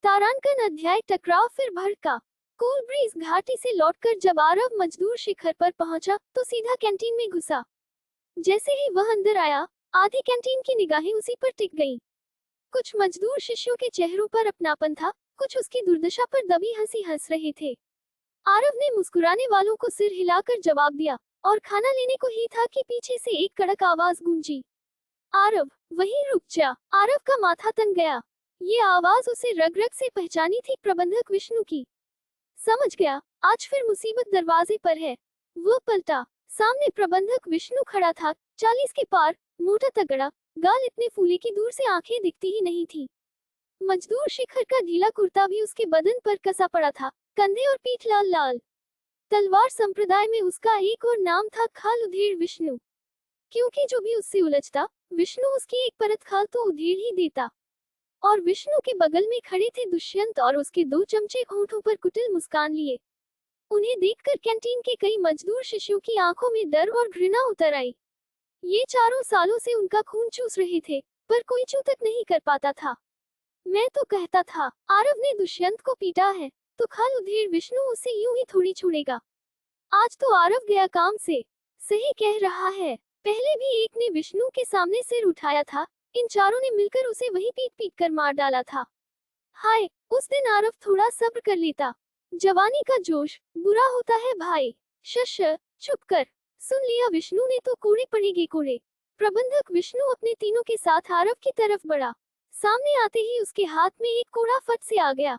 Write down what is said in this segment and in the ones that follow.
तारांकन अध्याय टकराव फिर भड़का। कूल ब्रीज घाटी से लौटकर जब आरव मजदूर शिखर पर पहुंचा तो सीधा कैंटीन में घुसा। जैसे ही वह अंदर आया, आधी कैंटीन की निगाहें उसी पर टिक गईं। कुछ मजदूर शिष्यों के चेहरों पर अपनापन था, कुछ उसकी दुर्दशा पर दबी हंसी हंस रहे थे। आरव ने मुस्कुराने वालों को सिर हिलाकर जवाब दिया और खाना लेने को ही था कि पीछे से एक कड़क आवाज गूंजी, आरव, वहीं रुक जा। आरव का माथा तन गया। ये आवाज उसे रग रग से पहचानी थी, प्रबंधक विष्णु की। समझ गया, आज फिर मुसीबत दरवाजे पर है। वो पलटा। सामने प्रबंधक विष्णु खड़ा था, 40 के पार, मोटा तगड़ा, गाल इतने फूले कि दूर से आंखें दिखती ही नहीं थी। मजदूर शिखर का ढीला कुर्ता भी उसके बदन पर कसा पड़ा था, कंधे और पीठ लाल लाल। तलवार संप्रदाय में उसका एक और नाम था, खाल उधेड़ विष्णु। क्योंकि जो भी उससे उलझता, विष्णु उसकी एक परत खाल तो उधेड़ ही देता। और विष्णु के बगल में खड़े थे दुष्यंत और उसके 2 चमचे होंठों पर कुटिल मुस्कान लिए। उन्हें देखकर कैंटीन के कई मजदूर शिष्यों की आंखों में डर और घृणा उतर आई। ये चारों सालों से उनका खून चूस रहे थे, पर कोई छू तक नहीं कर पाता था। मैं तो कहता था, आरव ने दुष्यंत को पीटा है, तो खाल उधेड़ विष्णु उसे यूं ही थोड़ी छोड़ेगा। आज तो आरव गया काम से। सही कह रहा है। पहले भी एक ने विष्णु के सामने सिर उठाया था, इन चारों ने मिलकर उसे वही पीट पीट कर मार डाला था। हाय, उस दिन आरव थोड़ा सब्र कर लेता। जवानी का जोश बुरा होता है भाई। शश, चुप कर। सुन लिया विष्णु ने तो कोड़े पड़ेंगे कोड़े। प्रबंधक विष्णु अपने तीनों के साथ आरव की तरफ बढ़ा। सामने आते ही उसके हाथ में एक कोड़ा फट से आ गया।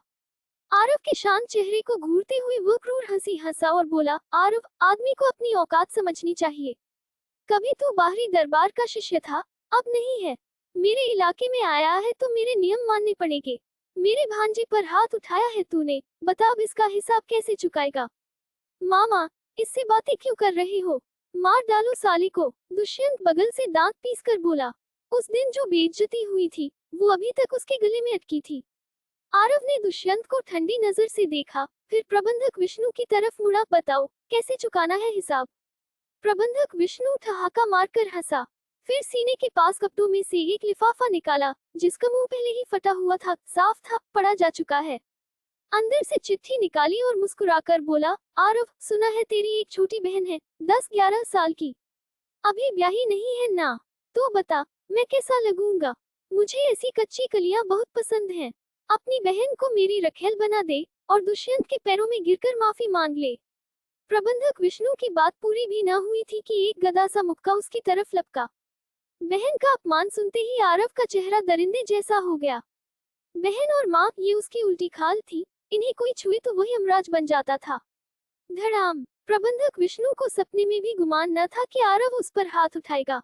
आरव के शांत चेहरे को घूरते हुए वो क्रूर हंसी हंसा और बोला, आरव, आदमी को अपनी औकात समझनी चाहिए। कभी तो बाहरी दरबार का शिष्य था, अब नहीं है। मेरे इलाके में आया है तो मेरे नियम मानने पड़ेंगे। मेरे भांजे पर हाथ उठाया है तूने, बता अब इसका हिसाब कैसे चुकाएगा। मामा, इससे बातें क्यों कर रहे हो? मार डालो साले को। दुष्यंत बगल से दांत पीस कर बोला। उस दिन जो बेइज्जती हुई थी, वो अभी तक उसके गले में अटकी थी। आरव ने दुष्यंत को ठंडी नजर से देखा, फिर प्रबंधक विष्णु की तरफ मुड़ा, बताओ कैसे चुकाना है हिसाब। प्रबंधक विष्णु ठहाका मारकर हंसा, फिर सीने के पास कपड़ों में से एक लिफाफा निकाला, जिसका मुंह पहले ही फटा हुआ था, साफ था, पढ़ा जा चुका है। अंदर से चिट्ठी निकाली और मुस्कुराकर बोला, आरव, सुना है तेरी एक छोटी बहन है, 10-11 साल की। अभी ब्याही नहीं है ना? तो बता, मैं कैसा लगूंगा? मुझे ऐसी कच्ची कलियां बहुत पसंद हैं। अपनी बहन को मेरी रखेल बना दे और दुष्यंत के पैरों में गिरकर माफी मांग ले। प्रबंधक विष्णु की बात पूरी भी न हुई थी कि एक गदा सा मुक्का उसकी तरफ लपका। बहन का अपमान सुनते ही आरव का चेहरा दरिंदे जैसा हो गया। बहन और माँ, ये उसकी उल्टी खाल थी, इन्हें कोई छुए तो वही यमराज बन जाता था। धड़ाम। प्रबंधक विष्णु को सपने में भी गुमान न था कि आरव उस पर हाथ उठाएगा।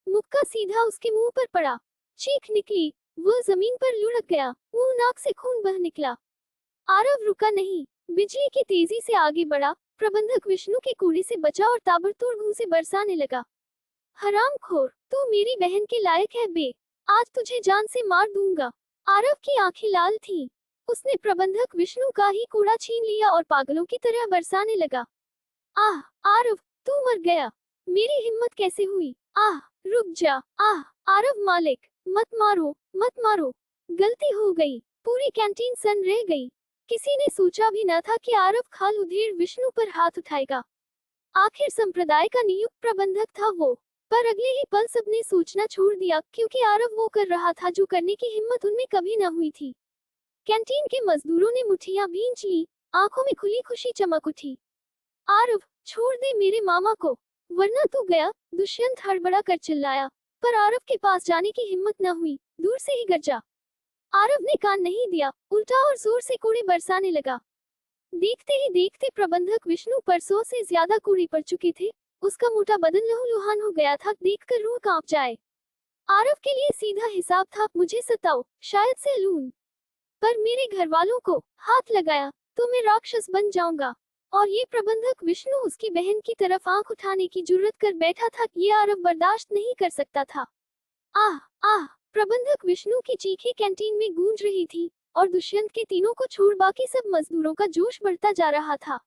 मुक्का सीधा उसके मुंह पर पड़ा। चीख निकली, वो जमीन पर लुढ़क गया, मुंह नाक से खून बह निकला। आरव रुका नहीं, बिजली की तेजी से आगे बढ़ा, प्रबंधक विष्णु के कूड़े से बचा और ताबड़तोड़ घूंसे बरसाने लगा। हरामखोर, तू मेरी बहन के लायक है बे। आज तुझे जान से मार दूंगा। आरव की आंखें लाल थीं। उसने प्रबंधक विष्णु का ही कूड़ा छीन लिया और पागलों की तरह बरसाने लगा। आह, आरव, तू मर गया। मेरी हिम्मत कैसे हुई? आह, रुक जा। आह, आरव मालिक, मत मारो, मत मारो। गलती हो गई। पूरी कैंटीन सन रह गई। किसी ने सोचा भी न था कि आरव खाल उधेड़ विष्णु पर हाथ उठाएगा। आखिर संप्रदाय का नियुक्त प्रबंधक था वो। पर अगले ही पल सबने सोचना छोड़ दिया, क्योंकि आरव वो कर रहा था जो करने की हिम्मत उनमें कभी न हुई थी। कैंटीन के मजदूरों ने मुट्ठियां भींच ली, आंखों में खुली खुशी चमक उठी। आरव, छोड़ दे मेरे मामा को, वरना तू गया। दुष्यंत हड़बड़ा कर चिल्लाया, पर आरव के पास जाने की हिम्मत न हुई, दूर से ही गर जा। आरव ने कान नहीं दिया, उल्टा और जोर से कूड़े बरसाने लगा। देखते ही देखते प्रबंधक विष्णु पर 100 से ज्यादा कूड़े पड़ चुके थे। उसका मोटा बदन लहूलुहान हो गया था, देखकर रूह कांप जाए। आरव के लिए सीधा हिसाब था, मुझे सताओ, शायद से लून, पर मेरे घर वालों को हाथ लगाया तो मैं राक्षस बन जाऊंगा। और ये प्रबंधक विष्णु उसकी बहन की तरफ आंख उठाने की जुर्रत कर बैठा था, ये आरव बर्दाश्त नहीं कर सकता था। आह, आह, प्रबंधक विष्णु की चीखें कैंटीन में गूंज रही थी और दुष्यंत के तीनों को छोड़ बाकी सब मजदूरों का जोश बढ़ता जा रहा था।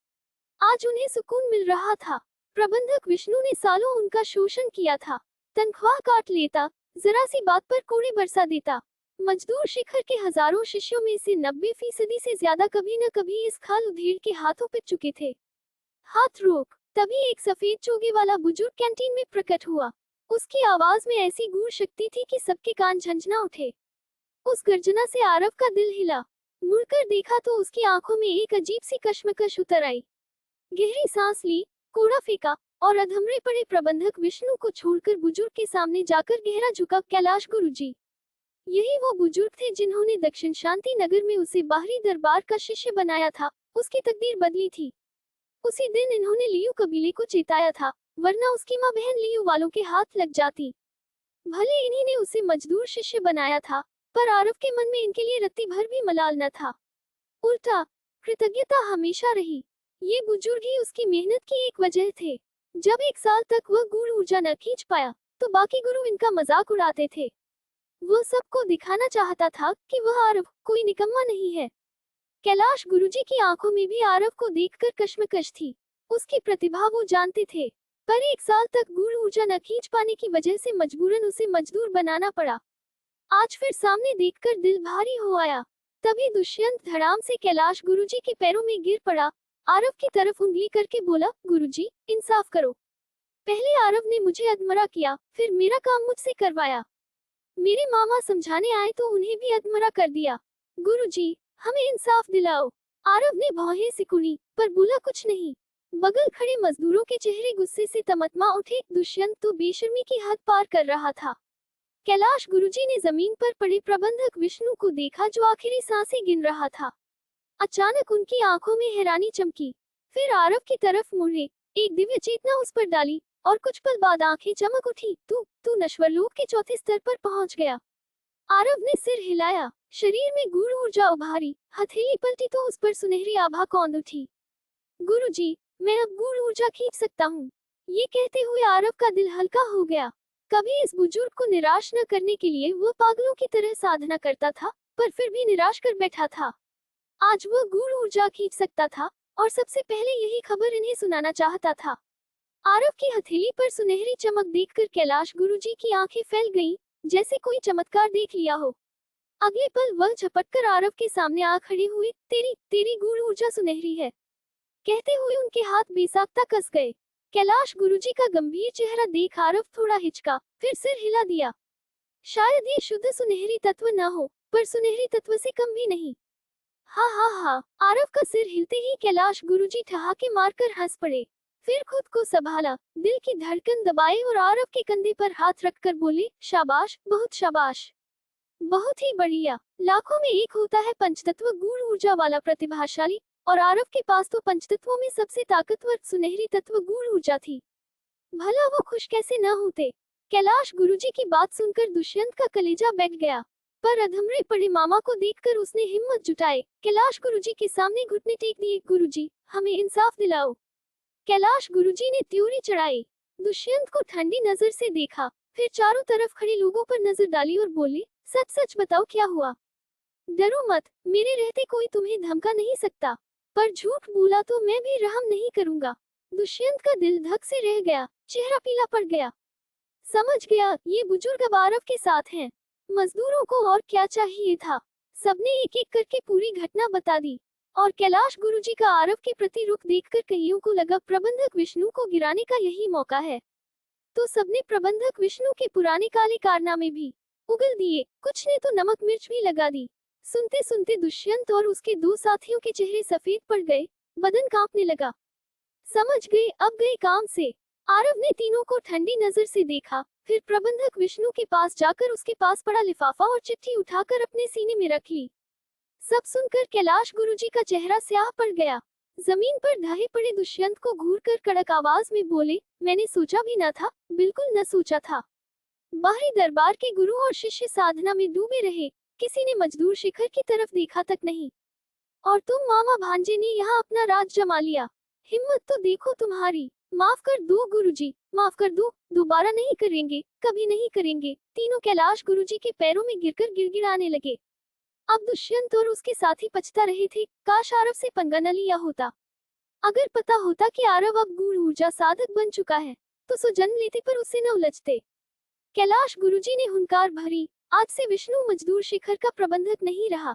आज उन्हें सुकून मिल रहा था। प्रबंधक विष्णु ने सालों उनका शोषण किया था, तनख्वाह काट लेता, जरा सी बात पर कूड़े बरसा देता, मजदूर शिखर के हजारों शिष्यों में से 90% से ज्यादा कभी न कभी इस खाल उधेड़ के हाथों पिट चुके थे। हाथ रोक। तभी एक सफेद चोगे वाला बुजुर्ग कैंटीन में प्रकट हुआ। उसकी आवाज में ऐसी गूढ़ शक्ति थी कि सबके कान झंझना उठे। उस गर्जना से आरव का दिल हिला। मुड़कर देखा तो उसकी आंखों में एक अजीब सी कश्मकश उतर आई। गहरी सांस ली, कूड़ा फेंका और अधमरे पड़े प्रबंधक विष्णु को छोड़कर बुजुर्ग के सामने जाकर गहरा झुका। कैलाश गुरुजी, यही वो बुजुर्ग थे जिन्होंने दक्षिण शांति नगर में उसे बाहरी दरबार का शिष्य बनाया था। उसकी तकदीर बदली थी। उसी दिन इन्होंने लियू कबीले को चेताया था, वरना उसकी माँ बहन लियू वालों के हाथ लग जाती। भले इन्हीं ने उसे मजदूर शिष्य बनाया था, पर आरव के मन में इनके लिए रत्ती भर भी मलाल न था। उल्टा कृतज्ञता हमेशा रही। ये बुजुर्ग ही उसकी मेहनत की एक वजह थे। जब 1 साल तक वह गूढ़ ऊर्जा न खींच पाया, तो बाकी गुरु इनका मजाक उड़ाते थे। वो सबको दिखाना चाहता था कि वह आरव कोई निकम्मा नहीं है। कैलाश गुरुजी की आंखों में भी आरव को देखकर कश्मकश थी। उसकी प्रतिभा वो जानते थे, पर 1 साल तक गूढ़ ऊर्जा न खींच पाने की वजह से मजबूरन उसे मजदूर बनाना पड़ा। आज फिर सामने देखकर दिल भारी हो आया। तभी दुष्यंत धड़ाम से कैलाश गुरुजी के पैरों में गिर पड़ा। आरव की तरफ उंगली करके बोला, गुरुजी, इंसाफ करो। पहले आरव ने मुझे अधमरा किया, फिर मेरा काम मुझसे करवाया। मेरे मामा समझाने आए तो उन्हें भी अधमरा कर दिया। गुरुजी, हमें इंसाफ दिलाओ। आरव ने भौहें सिकुड़ी, पर बोला कुछ नहीं। बगल खड़े मजदूरों के चेहरे गुस्से से तमतमा उठे। दुष्यंत तो बेशर्मी की हद पार कर रहा था। कैलाश गुरुजी ने जमीन पर पड़े प्रबंधक विष्णु को देखा, जो आखिरी सांसें गिन रहा था। अचानक उनकी आंखों में हैरानी चमकी। फिर आरव की तरफ मुड़े, एक दिव्य चेतना उस पर डाली और कुछ पल बाद आंखें चमक उठी। तू नश्वरलोक के चौथे स्तर पर पहुंच गया। आरव ने सिर हिलाया, शरीर में गूढ़ ऊर्जा उभारी। हथेली पलटी तो उस पर सुनहरी आभा कौंध उठी। गुरुजी, मैं अब गूढ़ ऊर्जा खींच सकता हूँ। ये कहते हुए आरव का दिल हल्का हो गया। कभी इस बुजुर्ग को निराश न करने के लिए वह पागलों की तरह साधना करता था, पर फिर भी निराश कर बैठा था। आज वह गूढ़ ऊर्जा खींच सकता था, और सबसे पहले यही खबर इन्हें सुनाना चाहता था। आरव की हथेली पर सुनहरी चमक देखकर कैलाश गुरुजी की आंखें फैल गईं, जैसे कोई चमत्कार देख लिया हो। अगले पल वह झपटकर आरव के सामने आ खड़े हुए। तेरी गूढ़ ऊर्जा सुनहरी है, कहते हुए उनके हाथ बेसाख्ता कस गए। कैलाश गुरुजी का गंभीर चेहरा देख आरव थोड़ा हिचका, फिर सिर हिला दिया। शायद ये शुद्ध सुनहरी तत्व न हो, पर सुनहरी तत्व से कम भी नहीं। हा। आरव का सिर हिलते ही कैलाश गुरुजी ठहाके मारकर हंस पड़े। फिर खुद को संभाला, दिल की धड़कन दबाए और आरव के कंधे पर हाथ रखकर बोले, शाबाश, बहुत शाबाश, बहुत ही बढ़िया। लाखों में एक होता है पंचतत्व गूढ़ ऊर्जा वाला प्रतिभाशाली, और आरव के पास तो पंचतत्वों में सबसे ताकतवर सुनहरी तत्व गूढ़ ऊर्जा थी। भला वो खुश कैसे न होते। कैलाश गुरुजी की बात सुनकर दुष्यंत का कलेजा बैठ गया, पर अधमरे पड़े मामा को देखकर उसने हिम्मत जुटाए। कैलाश गुरुजी के सामने घुटने टेक दिए। गुरुजी, हमें इंसाफ दिलाओ। कैलाश गुरुजी ने त्योरी चढ़ाई। दुष्यंत को ठंडी नजर से देखा, फिर चारों तरफ खड़े लोगों पर नजर डाली और बोले, सच सच बताओ, क्या हुआ। डरो मत, मेरे रहते कोई तुम्हें धमका नहीं सकता, पर झूठ बोला तो मैं भी रहम नहीं करूंगा। दुष्यंत का दिल धक से रह गया, चेहरा पीला पड़ गया। समझ गया, ये बुजुर्ग अब आरव के साथ हैं। मजदूरों को और क्या चाहिए था। सबने एक एक करके पूरी घटना बता दी, और कैलाश गुरुजी का आरव के प्रति रुख देखकर कईयों को लगा प्रबंधक विष्णु को गिराने का यही मौका है। तो सबने प्रबंधक विष्णु के पुराने काले कारनामे भी उगल दिए, कुछ ने तो नमक मिर्च भी लगा दी। सुनते सुनते दुष्यंत और उसके 2 साथियों के चेहरे सफेद पड़ गए, बदन कांपने लगा। समझ गए, अब गए काम से। आरव ने तीनों को ठंडी नजर से देखा, फिर प्रबंधक विष्णु के पास जाकर उसके पास पड़ा लिफाफा और चिट्ठी उठाकर अपने सीने में रख ली। सब सुनकर कैलाश गुरुजी का चेहरा स्याह पड़ गया। जमीन पर ढहे पड़े दुष्यंत को घूरकर कड़क आवाज में बोले, मैंने सोचा भी न था, बिल्कुल न सोचा था। बाहरी दरबार के गुरु और शिष्य साधना में डूबे रहे, किसी ने मजदूर शिखर की तरफ देखा तक नहीं, और तुम मामा भांजे ने यहाँ अपना राज जमा लिया। हिम्मत तो देखो तुम्हारी। माफ कर दो गुरुजी, माफ कर दो, दोबारा नहीं करेंगे, कभी नहीं करेंगे। तीनों कैलाश गुरुजी के पैरों में गिरकर गिड़गिड़ाने लगे। अब दुष्यंत और उसके साथी पछता रहे थे, काश आरव से पंगा न लिया होता। अगर पता होता कि आरव अब गूढ़ ऊर्जा साधक बन चुका है, तो सो जन्म लेते पर उससे न उलझते। कैलाश गुरुजी ने हुंकार भरी, आज से विष्णु मजदूर शिखर का प्रबंधक नहीं रहा।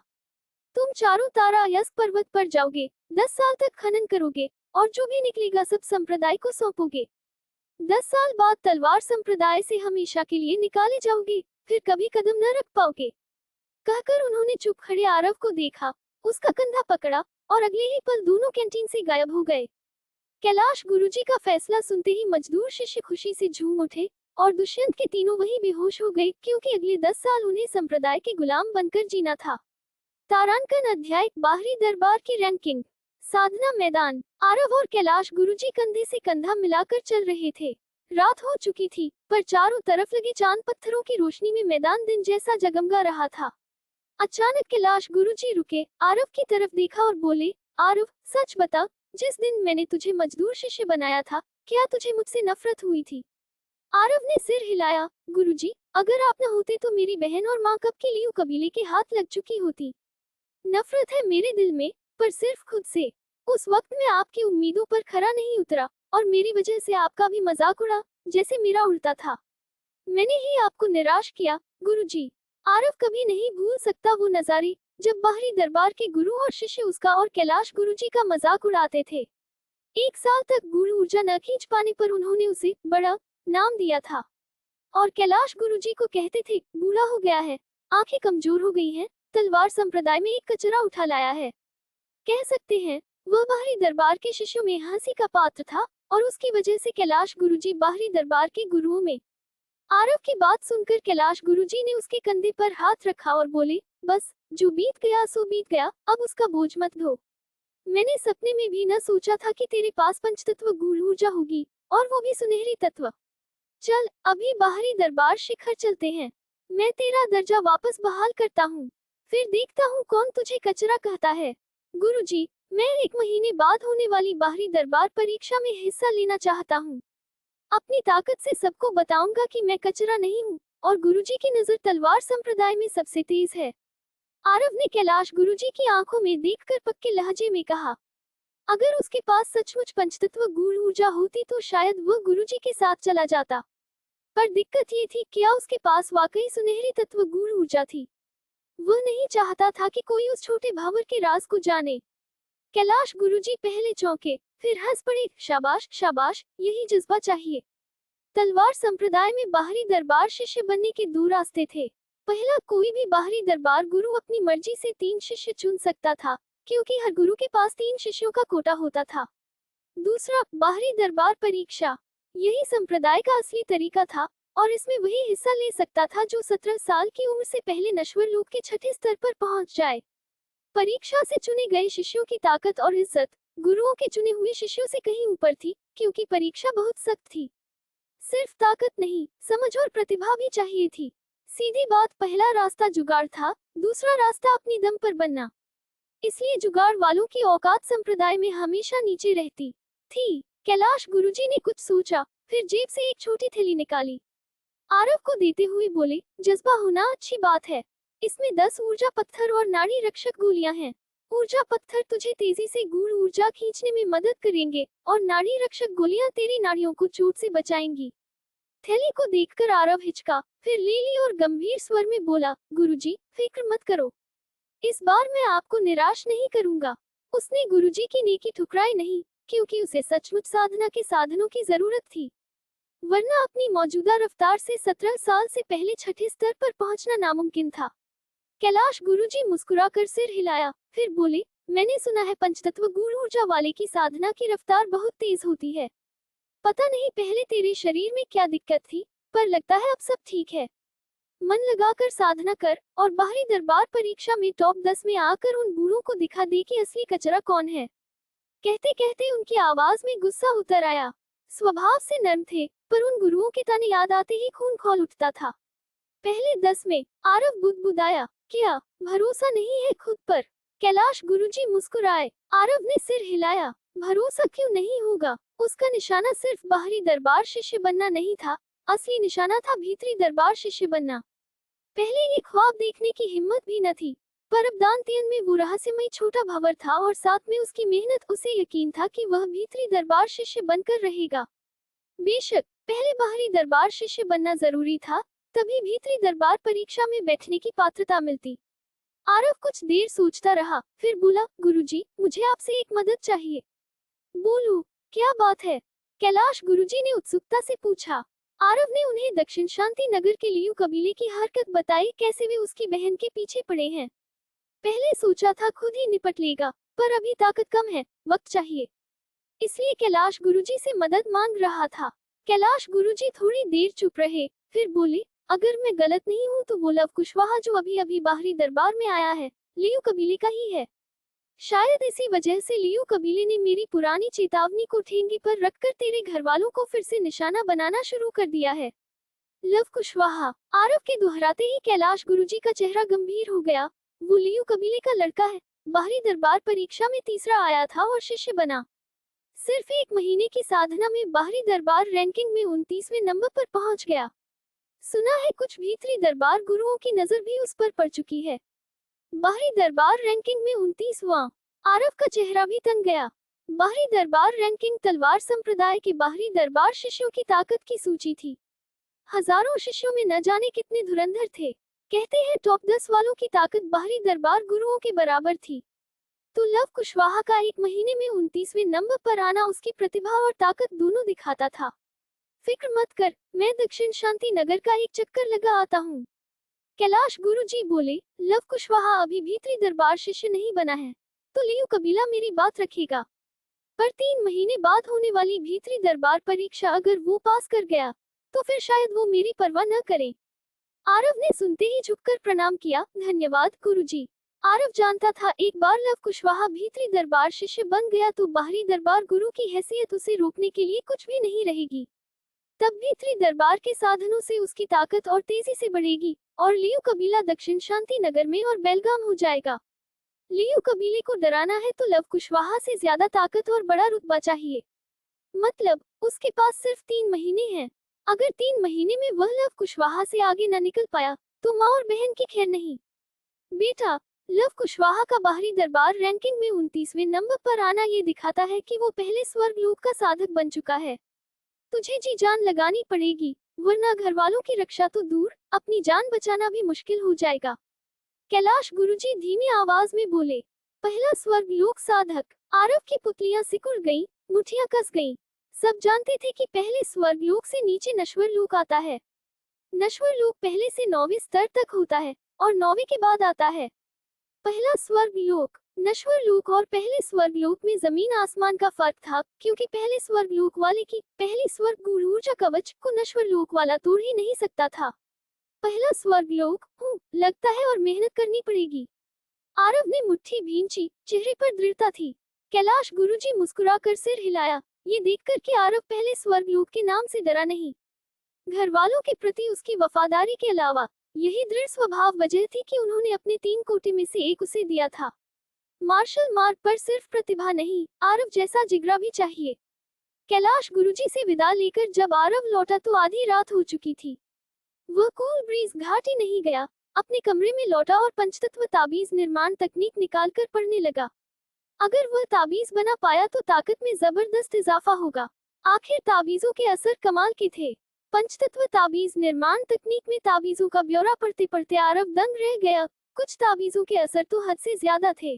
तुम चारों तारा अयस्क पर्वत पर जाओगे, 10 साल तक खनन करोगे और जो भी निकलेगा सब संप्रदाय को सौंपोगे। 10 साल बाद तलवार संप्रदाय से हमेशा के लिए निकाले जाओगे, फिर कभी कदम न रख पाओगे। कहकर उन्होंने चुप खड़े आरव को देखा, उसका कंधा पकड़ा और अगले ही पल दोनों कैंटीन से गायब हो गए। कैलाश गुरुजी का फैसला सुनते ही मजदूर शिष्य खुशी से झूम उठे और दुष्यंत के तीनों वही बेहोश हो गए, क्योंकि अगले 10 साल उन्हें संप्रदाय के गुलाम बनकर जीना था। तारांकन अध्याय, बाहरी दरबार की रैंकिंग। साधना मैदान। आरव और कैलाश गुरुजी कंधे से कंधा मिलाकर चल रहे थे। रात हो चुकी थी, पर चारों तरफ लगे चांद पत्थरों की रोशनी में मैदान दिन जैसा जगमगा रहा था। अचानक कैलाश गुरुजी रुके, आरव की तरफ देखा और बोले, आरव, सच बता, जिस दिन मैंने तुझे मजदूर शिष्य बनाया था, क्या तुझे मुझसे नफरत हुई थी? आरव ने सिर हिलाया, गुरुजी, अगर आप न होते तो मेरी बहन और माँ कब के लियू कबीले के हाथ लग चुकी होती। नफरत है मेरे दिल में, पर सिर्फ खुद से। उस वक्त मैं आपकी उम्मीदों पर खरा नहीं उतरा और मेरी वजह से आपका भी मजाक उड़ा, जैसे मेरा उड़ता था। मैंने ही आपको निराश किया, गुरुजी। आरव कभी नहीं भूल सकता वो नजारे, जब बाहरी दरबार के गुरु और शिष्य उसका और कैलाश गुरुजी का मजाक उड़ाते थे। 1 साल तक गुरु ऊर्जा न खींच पाने पर उन्होंने उसे बड़ा नाम दिया था और कैलाश गुरुजी को कहते थे, बूढ़ा हो गया है, आंखें कमजोर हो गई हैं, तलवार संप्रदाय में एक कचरा उठा लाया है। कह सकते हैं वह बाहरी दरबार के शिष्यों में हंसी का पात्र था और उसकी वजह से कैलाश गुरुजी बाहरी दरबार के गुरुओं में। आरव की बात सुनकर कैलाश गुरुजी ने उसके कंधे पर हाथ रखा और बोले, बस, जो बीत गया सो बीत गया, अब उसका बोझ मत ढो। मैंने सपने में भी न सोचा था कि तेरे पास पंचतत्व गूढ़ ऊर्जा होगी, और वो भी सुनहरी तत्व। चल, अभी बाहरी दरबार शिखर चलते हैं। मैं तेरा दर्जा वापस बहाल करता हूँ, फिर देखता हूँ कौन तुझे कचरा कहता है। गुरुजी, मैं 1 महीने बाद होने वाली बाहरी दरबार परीक्षा में हिस्सा लेना चाहता हूँ। अपनी ताकत से सबको बताऊंगा कि मैं कचरा नहीं हूँ और गुरुजी की नजर तलवार संप्रदाय में सबसे तेज है। आरव ने कैलाश गुरुजी की आंखों में देखकर पक्के लहजे में कहा, अगर उसके पास सचमुच पंचतत्व गूढ़ ऊर्जा होती तो शायद वह गुरुजी के साथ चला जाता। पर दिक्कत ये थी, क्या उसके पास वाकई सुनहरी तत्व गूढ़ ऊर्जा थी? वह नहीं चाहता था कि कोई उस छोटे भावर के राज को जाने। कैलाश गुरुजी पहले चौंके, फिर हंस पड़े, शाबाश शाबाश, यही जज्बा चाहिए। तलवार संप्रदाय में बाहरी दरबार शिष्य बनने के 2 रास्ते थे। पहला, कोई भी बाहरी दरबार गुरु अपनी मर्जी से 3 शिष्य चुन सकता था, क्योंकि हर गुरु के पास 3 शिष्यों का कोटा होता था। दूसरा, बाहरी दरबार परीक्षा। यही संप्रदाय का असली तरीका था और इसमें वही हिस्सा ले सकता था जो 17 साल की उम्र से पहले नश्वर लोक के 6ठे स्तर पर पहुंच जाए। परीक्षा से चुने गए शिष्यों की ताकत और इज्जत गुरुओं के चुने हुए शिष्यों से कहीं ऊपर थी, क्योंकि परीक्षा बहुत सख्त थी। सिर्फ ताकत नहीं, समझ और प्रतिभा भी चाहिए थी। सीधी बात, पहला रास्ता जुगाड़ था, दूसरा रास्ता अपनी दम पर बनना। इसलिए जुगाड़ वालों की औकात संप्रदाय में हमेशा नीचे रहती थी। कैलाश गुरुजी ने कुछ सोचा, फिर जेब से एक छोटी थैली निकाली। आरव को देते हुए बोले, जज्बा होना अच्छी बात है, इसमें 10 ऊर्जा पत्थर और नाड़ी रक्षक गोलियां हैं। ऊर्जा पत्थर तुझे तेजी से गूढ़ ऊर्जा खींचने में मदद करेंगे और नाड़ी रक्षक गोलियां तेरी नाड़ियों को चोट से बचाएंगी। थैली को देखकर आरव हिचका, फिर ले ली और गंभीर स्वर में बोला, गुरुजी, फिक्र मत करो, इस बार मैं आपको निराश नहीं करूंगा। उसने गुरुजी की नेकी ठुकराई नहीं, क्योंकि उसे सचमुच साधना के साधनों की जरूरत थी, वरना अपनी मौजूदा रफ्तार से 17 साल से पहले 6ठे स्तर पर पहुंचना नामुमकिन था। कैलाश गुरुजी मुस्कुराकर सिर हिलाया, फिर बोले, मैंने सुना है पंचतत्व गूढ़ ऊर्जा वाले की साधना की रफ्तार बहुत तेज होती है। पता नहीं पहले तेरे शरीर में क्या दिक्कत थी, पर लगता है अब सब ठीक है। मन लगाकर साधना कर और बाहरी दरबार परीक्षा में टॉप 10 में आकर उन बूढ़ों को दिखा दे कि असली कचरा कौन है। कहते कहते उनकी आवाज में गुस्सा उतर आया। स्वभाव से नर्म थे, पर उन गुरुओं के ताने याद आते ही खून खौल उठता था। पहले 10 में आरव बुदबुदाया, क्या भरोसा नहीं है खुद पर? कैलाश गुरुजी मुस्कुराए। आरव ने सिर हिलाया, भरोसा क्यों नहीं होगा? उसका निशाना सिर्फ बाहरी दरबार शिष्य बनना नहीं था, असली निशाना था भीतरी दरबार शिष्य बनना। पहले ये ख्वाब देखने की हिम्मत भी न थी, पर अब दांतियन में वो रहस्यमय छोटा भंवर था और साथ में उसकी मेहनत, उसे यकीन था कि वह भीतरी दरबार शिष्य बनकर रहेगा। बेशक पहले बाहरी दरबार शिष्य बनना जरूरी था, तभी भीतरी दरबार परीक्षा में बैठने की पात्रता मिलती। आरव कुछ देर सोचता रहा, फिर बोला, गुरुजी, मुझे आपसे एक मदद चाहिए। बोलो, क्या बात है? कैलाश गुरुजी ने उत्सुकता से पूछा। आरव ने उन्हें दक्षिण शांति नगर के लियू कबीले की हरकत बताई, कैसे वे उसकी बहन के पीछे पड़े हैं। पहले सोचा था खुद ही निपट लेगा, पर अभी ताकत कम है, वक्त चाहिए, इसलिए कैलाश गुरुजी से मदद मांग रहा था। कैलाश गुरुजी थोड़ी देर चुप रहे, फिर बोले, अगर मैं गलत नहीं हूँ तो वो लव कुशवाहा जो अभी अभी बाहरी दरबार में आया है, लियू कबीले का ही है। शायद इसी वजह से लियू कबीले ने मेरी पुरानी चेतावनी को ठेंगे पर रखकर तेरे घर वालों को फिर से निशाना बनाना शुरू कर दिया है। लव कुशवाहा, आरव के दोहराते ही कैलाश गुरुजी का चेहरा गंभीर हो गया। वो लियू कबीले का लड़का है, बाहरी दरबार परीक्षा में तीसरा आया था और शिष्य बना। सिर्फ एक महीने की साधना में बाहरी दरबार रैंकिंग में 29वें नंबर पर पहुंच गया। सुना है कुछ भीतरी दरबार गुरुओं की नजर भी उस पर पड़ चुकी है। बाहरी दरबार रैंकिंग में 29वां। आरव का चेहरा भी तंग गया। बाहरी दरबार रैंकिंग तलवार संप्रदाय के बाहरी दरबार शिष्यों की ताकत की सूची थी। हजारों शिष्यों में न जाने कितने धुरंधर थे। कहते हैं टॉप 10 वालों की ताकत बाहरी दरबार गुरुओं के बराबर थी। तो लव कुशवाहा का एक महीने में 29वें नंबर पर आना उसकी प्रतिभा और ताकत दोनों दिखाता था। फिक्र मत कर, मैं दक्षिण शांति नगर का एक चक्कर लगा आता हूँ। कैलाश गुरुजी बोले, लव कुशवाहा अभी भीतरी दरबार शिष्य नहीं बना है, तो लियू कबीला मेरी बात रखेगा। पर 3 महीने बाद होने वाली भीतरी दरबार परीक्षा अगर वो पास कर गया, तो फिर शायद वो मेरी परवाह न करे। आरव ने सुनते ही झुककर प्रणाम किया, धन्यवाद गुरुजी। आरव जानता था एक बार लव कुशवाहा भीतरी दरबार शिष्य बन गया तो बाहरी दरबार गुरु की हैसियत उसे रोकने के लिए कुछ भी नहीं रहेगी। तब भीतरी दरबार के साधनों से उसकी ताकत और तेजी से बढ़ेगी और लियू कबीला दक्षिण शांति नगर में और बेलगाम हो जाएगा। लियू कबीले को डराना है तो लव कुशवाहा से ज्यादा ताकत और बड़ा रुतबा चाहिए। मतलब उसके पास सिर्फ 3 महीने हैं। अगर 3 महीने में वह लव कुशवाहा से आगे न निकल पाया तो माँ और बहन की खैर नहीं। बेटा, लव कुशवाहा का बाहरी दरबार रैंकिंग में 29वें नंबर पर आना ये दिखाता है कि वो पहले स्वर्गलोक का साधक बन चुका है। तुझे जी जान लगानी पड़ेगी, वरना घर वालों की रक्षा तो दूर, अपनी जान बचाना भी मुश्किल हो जाएगा। कैलाश गुरुजी धीमी आवाज में बोले, पहला स्वर्गलोक साधक। आरव की पुतलियां सिकुड़ गईं, मुठियां कस गईं। सब जानते थे कि पहले स्वर्गलोक से नीचे नश्वर लोक आता है। नश्वर लोक पहले से 9वें स्तर तक होता है और 9वें के बाद आता है पहला स्वर्गलोक। नश्वर लोक और पहले स्वर्गलोक में जमीन आसमान का फर्क था, क्योंकि पहले स्वर्गलोक वाले की पहली स्वर्ग गुरु ऊर्जा कवच को नश्वर लोक वाला तोड़ ही नहीं सकता था। पहला स्वर्गलोक, लगता है और मेहनत करनी पड़ेगी। आरव ने मुट्ठी भींची, चेहरे पर दृढ़ता थी। कैलाश गुरुजी मुस्कुराकर सिर हिलाया, ये देखकर कि आरव पहले स्वर्गलोक के नाम से डरा नहीं। घर वालों के प्रति उसकी वफादारी के अलावा यही दृढ़ स्वभाव वजह थी कि उन्होंने अपने 3 कोटे में से एक उसे दिया था। मार्शल मार्ग पर सिर्फ प्रतिभा नहीं, आरव जैसा जिगरा भी चाहिए। कैलाश गुरुजी से विदा लेकर जब आरव लौटा तो आधी रात हो चुकी थी। वह कूल ब्रीज घाटी नहीं गया, अपने कमरे में लौटा और पंचतत्व ताबीज निर्माण तकनीक निकालकर पढ़ने लगा। अगर वह ताबीज बना पाया तो ताकत में जबरदस्त इजाफा होगा। आखिर ताबीजों के असर कमाल के थे। पंचतत्व ताबीज निर्माण तकनीक में ताबीजों का ब्यौरा पढ़ते पढ़ते आरव दंग रह गया। कुछ ताबीजों के असर तो हद से ज्यादा थे।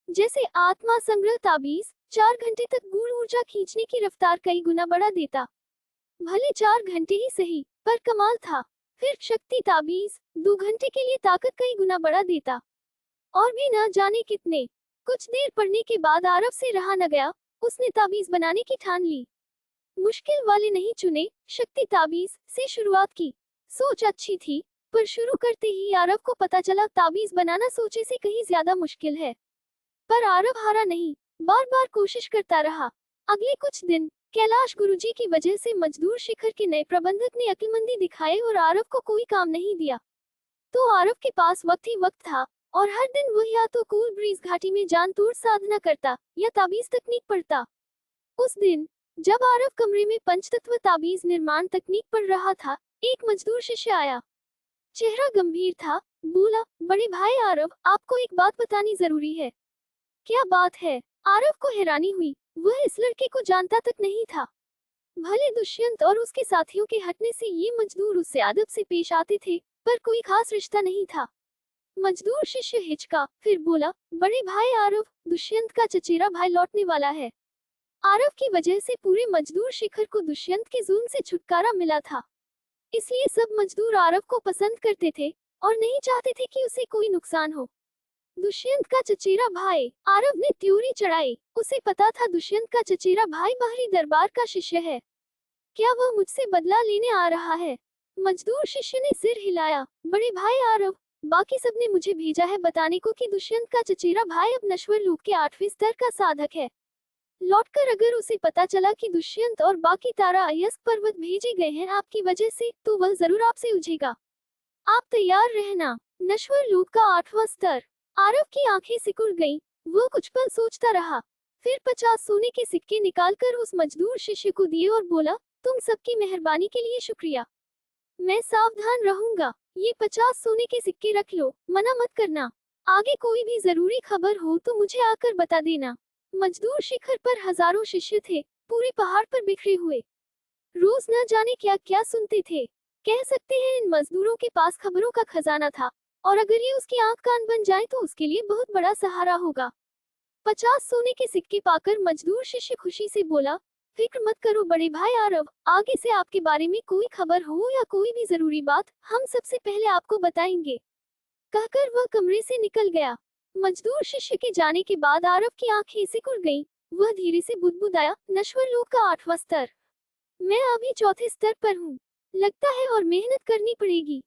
जैसे आत्मा संग्रह ताबीज 4 घंटे तक गूढ़ ऊर्जा खींचने की रफ्तार कई गुना बढ़ा देता। भले 4 घंटे ही सही, पर कमाल था। फिर शक्ति ताबीज 2 घंटे के लिए ताकत कई गुना बढ़ा देता। और भी न जाने कितने। कुछ देर पढ़ने के बाद आरव से रहा न गया, उसने ताबीज बनाने की ठान ली। मुश्किल वाले नहीं चुने, शक्ति ताबीज से शुरुआत की। सोच अच्छी थी, पर शुरू करते ही आरव को पता चला ताबीज बनाना सोचे से कहीं ज्यादा मुश्किल है। पर आरव हारा नहीं, बार बार कोशिश करता रहा। अगले कुछ दिन कैलाश गुरुजी की वजह से मजदूर शिखर के नए प्रबंधक ने अक्लमंदी दिखाई और आरव को कोई काम नहीं दिया। तो आरव के पास वक्त ही वक्त था और हर दिन वह या तो कूल ब्रीज घाटी में जान तोड़ साधना करता या ताबीज तकनीक पढ़ता। उस दिन जब आरव कमरे में पंचतत्व ताबीज निर्माण तकनीक पढ़ रहा था, एक मजदूर शिष्य आया। चेहरा गंभीर था, बोला, बड़े भाई आरव, आपको एक बात बतानी जरूरी है। क्या बात है? आरव को हैरानी हुई, वह इस लड़के को जानता तक नहीं था। भले दुष्यंत और उसके साथियों के हटने से ये मजदूर उससे अदब से पेश आते थे, पर कोई खास रिश्ता नहीं था। मजदूर शिष्य हिचका, फिर बोला, बड़े भाई आरव, दुष्यंत का चचेरा भाई लौटने वाला है। आरव की वजह से पूरे मजदूर शिखर को दुष्यंत के जुल्म से छुटकारा मिला था, इसलिए सब मजदूर आरव को पसंद करते थे और नहीं चाहते थे कि उसे कोई नुकसान हो। दुष्यंत का चचेरा भाई, आरव ने त्योरी चढ़ाई। उसे पता था दुष्यंत का चचेरा भाई बाहरी दरबार का शिष्य है। क्या वह मुझसे बदला लेने आ रहा है? मजदूर शिष्य ने सिर हिलाया। बड़े भाई आरव, बाकी सबने मुझे भेजा है बताने को कि दुष्यंत का चचेरा भाई अब नश्वर लूप के 8वें स्तर का साधक है। लौटकर अगर उसे पता चला कि दुष्यंत और बाकी तारा अयस्क पर्वत भेजे गए हैं आपकी वजह से, तो वह जरूर आपसे उलझेगा। आप तैयार रहना। नश्वर लूप का 8वां स्तर। आरव की आंखें सिकुड़ गईं। वह कुछ पल सोचता रहा, फिर 50 सोने के सिक्के निकालकर उस मजदूर शिष्य को दिए और बोला, तुम सबकी मेहरबानी के लिए शुक्रिया। मैं सावधान रहूंगा। ये 50 सोने के सिक्के रख लो, मना मत करना। आगे कोई भी जरूरी खबर हो तो मुझे आकर बता देना। मजदूर शिखर पर हजारों शिष्य थे, पूरे पहाड़ पर बिखरे हुए। रोज न जाने क्या क्या सुनते थे। कह सकते हैं इन मजदूरों के पास खबरों का खजाना था, और अगर ये उसकी आंख कान बन जाए तो उसके लिए बहुत बड़ा सहारा होगा। 50 सोने के सिक्के पाकर मजदूर शिष्य खुशी से बोला, फिक्र मत करो बड़े भाई आरव, आगे से आपके बारे में कोई खबर हो या कोई भी जरूरी बात, हम सबसे पहले आपको बताएंगे। कहकर वह कमरे से निकल गया। मजदूर शिष्य के जाने के बाद आरव की आंखें सिकुड़ गईं। वह धीरे से बुदबुदाया, नश्वर लोक का 8वां स्तर। मैं अभी 4थे स्तर पर हूँ, लगता है और मेहनत करनी पड़ेगी।